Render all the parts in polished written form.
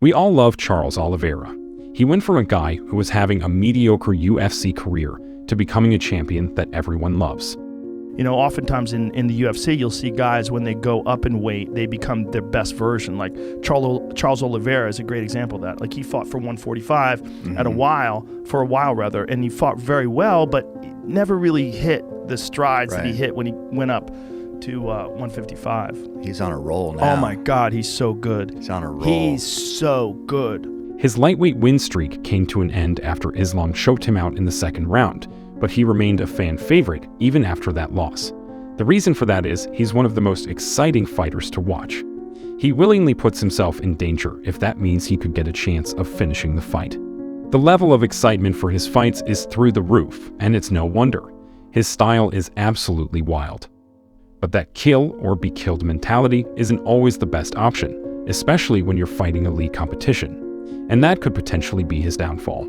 We all love Charles Oliveira. He went from a guy who was having a mediocre UFC career to becoming a champion that everyone loves. You know, oftentimes in the UFC, you'll see guys, when they go up in weight, they become their best version. Like Charles Oliveira is a great example of that. Like, he fought for 145 for a while, and he fought very well, but never really hit the strides that he hit when he went up to 155. He's on a roll now. Oh my God, he's so good. He's on a roll. He's so good. His lightweight win streak came to an end after Islam choked him out in the second round, but he remained a fan favorite even after that loss. The reason for that is he's one of the most exciting fighters to watch. He willingly puts himself in danger if that means he could get a chance of finishing the fight. The level of excitement for his fights is through the roof, and it's no wonder. His style is absolutely wild. But that kill or be killed mentality isn't always the best option, especially when you're fighting elite competition, and that could potentially be his downfall.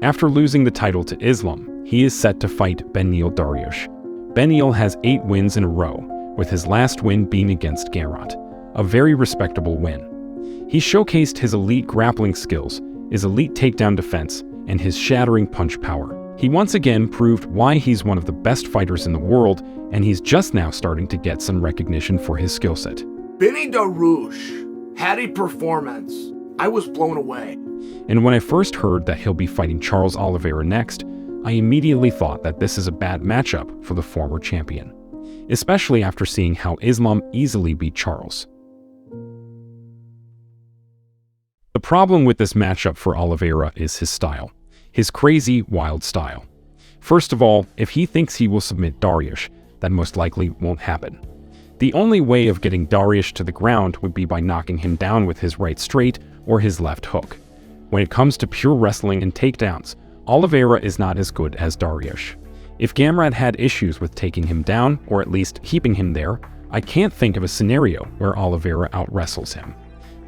After losing the title to Islam, he is set to fight Beneil Dariush. Beneil has 8 wins in a row, with his last win being against Gamrot, a very respectable win. He showcased his elite grappling skills, his elite takedown defense, and his shattering punch power. He once again proved why he's one of the best fighters in the world, and he's just now starting to get some recognition for his skill set. Beneil Dariush had a performance. I was blown away. And when I first heard that he'll be fighting Charles Oliveira next, I immediately thought that this is a bad matchup for the former champion, especially after seeing how Islam easily beat Charles. The problem with this matchup for Oliveira is his style. His crazy, wild style. First of all, if he thinks he will submit Dariush, that most likely won't happen. The only way of getting Dariush to the ground would be by knocking him down with his right straight or his left hook. When it comes to pure wrestling and takedowns, Oliveira is not as good as Dariush. If Gamrot had issues with taking him down, or at least keeping him there, I can't think of a scenario where Oliveira out-wrestles him.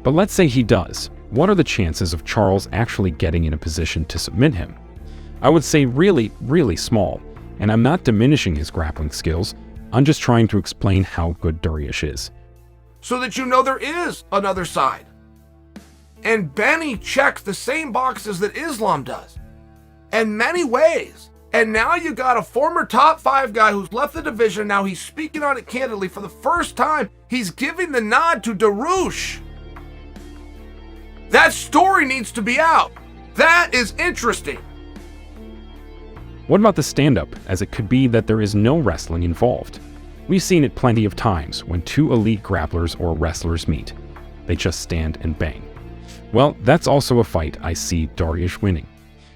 But let's say he does. What are the chances of Charles actually getting in a position to submit him? I would say really, really small, and I'm not diminishing his grappling skills. I'm just trying to explain how good Dariush is. So that you know there is another side. And Benny checks the same boxes that Islam does, in many ways. And now you got a former top 5 guy who's left the division. Now he's speaking on it candidly for the first time. He's giving the nod to Dariush. That story needs to be out. That is interesting. What about the stand-up, as it could be that there is no wrestling involved? We've seen it plenty of times when 2 elite grapplers or wrestlers meet. They just stand and bang. Well, that's also a fight I see Dariush winning.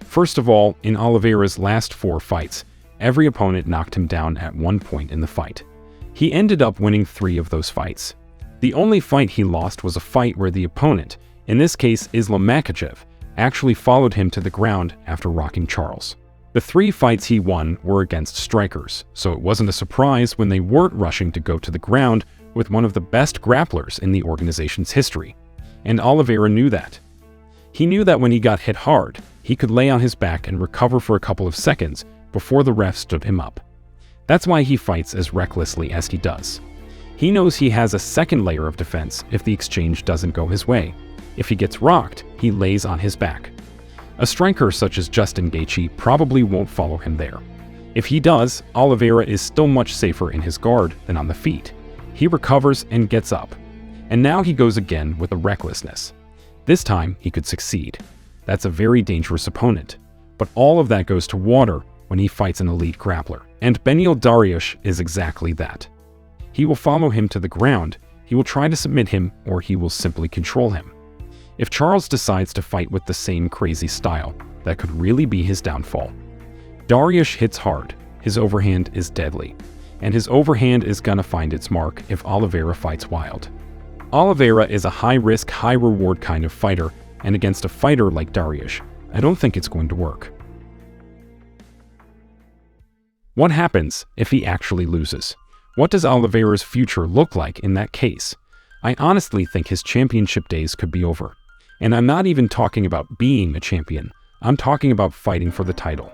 First of all, in Oliveira's last 4 fights, every opponent knocked him down at one point in the fight. He ended up winning 3 of those fights. The only fight he lost was a fight where the opponent, in this case Islam Makhachev, actually followed him to the ground after rocking Charles. The 3 fights he won were against strikers, so it wasn't a surprise when they weren't rushing to go to the ground with one of the best grapplers in the organization's history. And Oliveira knew that. He knew that when he got hit hard, he could lay on his back and recover for a couple of seconds before the ref stood him up. That's why he fights as recklessly as he does. He knows he has a second layer of defense if the exchange doesn't go his way. If he gets rocked, he lays on his back. A striker such as Justin Gaethje probably won't follow him there. If he does, Oliveira is still much safer in his guard than on the feet. He recovers and gets up. And now he goes again with a recklessness. This time, he could succeed. That's a very dangerous opponent. But all of that goes to water when he fights an elite grappler. And Beneil Dariush is exactly that. He will follow him to the ground, he will try to submit him, or he will simply control him. If Charles decides to fight with the same crazy style, that could really be his downfall. Dariush hits hard, his overhand is deadly, and his overhand is gonna find its mark if Oliveira fights wild. Oliveira is a high-risk, high-reward kind of fighter, and against a fighter like Dariush, I don't think it's going to work. What happens if he actually loses? What does Oliveira's future look like in that case? I honestly think his championship days could be over. And I'm not even talking about being a champion, I'm talking about fighting for the title.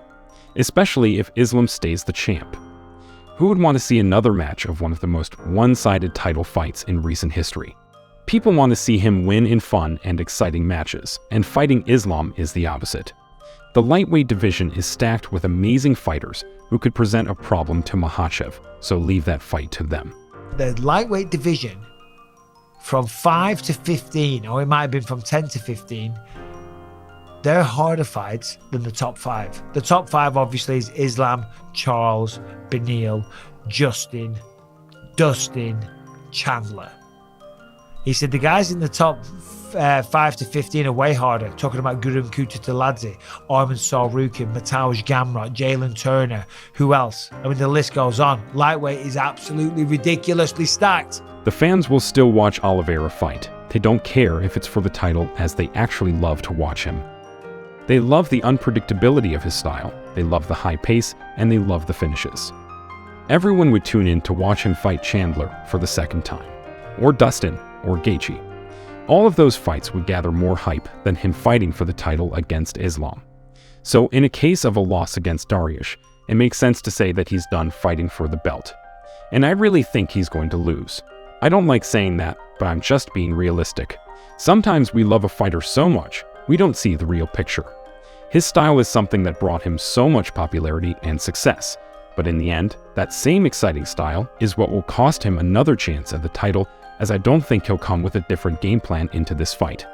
Especially if Islam stays the champ. Who would want to see another match of one of the most one-sided title fights in recent history? People want to see him win in fun and exciting matches, and fighting Islam is the opposite. The lightweight division is stacked with amazing fighters who could present a problem to Makhachev, so leave that fight to them. The lightweight division from 5 to 15, or it might have been from 10 to 15, they're harder fights than the top 5. The top 5 obviously is Islam, Charles, Beneil, Justin, Dustin, Chandler. He said the guys in the top 5 to 15 are way harder. Talking about Guram Kutateladze, Arman Sarukin, Mateusz Gamrot, Jalen Turner. Who else? I mean, the list goes on. Lightweight is absolutely ridiculously stacked. The fans will still watch Oliveira fight. They don't care if it's for the title, as they actually love to watch him. They love the unpredictability of his style, they love the high pace, and they love the finishes. Everyone would tune in to watch him fight Chandler for the second time, or Dustin, or Gaethje. All of those fights would gather more hype than him fighting for the title against Islam. So in a case of a loss against Dariush, it makes sense to say that he's done fighting for the belt. And I really think he's going to lose. I don't like saying that, but I'm just being realistic. Sometimes we love a fighter so much, we don't see the real picture. His style is something that brought him so much popularity and success, but in the end, that same exciting style is what will cost him another chance at the title, as I don't think he'll come with a different game plan into this fight.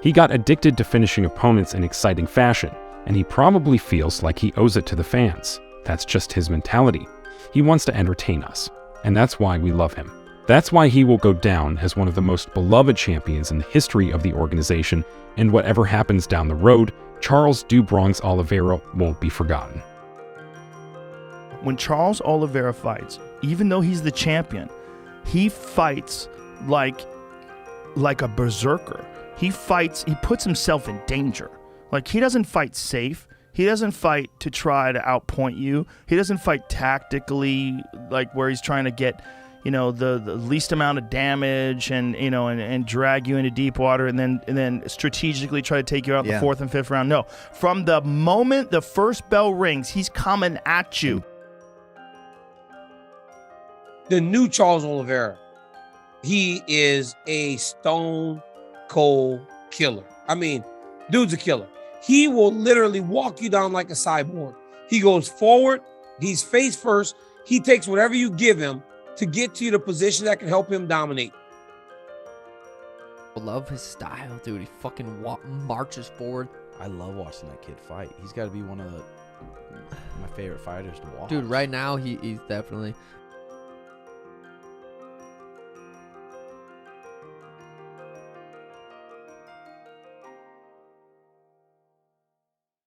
He got addicted to finishing opponents in exciting fashion, and he probably feels like he owes it to the fans. That's just his mentality. He wants to entertain us, and that's why we love him. That's why he will go down as one of the most beloved champions in the history of the organization, and whatever happens down the road, Charles "Do Bronx" Oliveira won't be forgotten. When Charles Oliveira fights, even though he's the champion, he fights like a berserker. He fights, he puts himself in danger. Like, he doesn't fight safe. He doesn't fight to try to outpoint you. He doesn't fight tactically, like where he's trying to get, the least amount of damage and drag you into deep water and then strategically try to take you out in the 4th and 5th round. No, from the moment the first bell rings, he's coming at you. The new Charles Oliveira, he is a stone cold killer. I mean, dude's a killer. He will literally walk you down like a cyborg. He goes forward. He's face first. He takes whatever you give him to get to the position that can help him dominate. I love his style, dude. He fucking marches forward. I love watching that kid fight. He's got to be one of my favorite fighters to watch. Dude, right now he's definitely.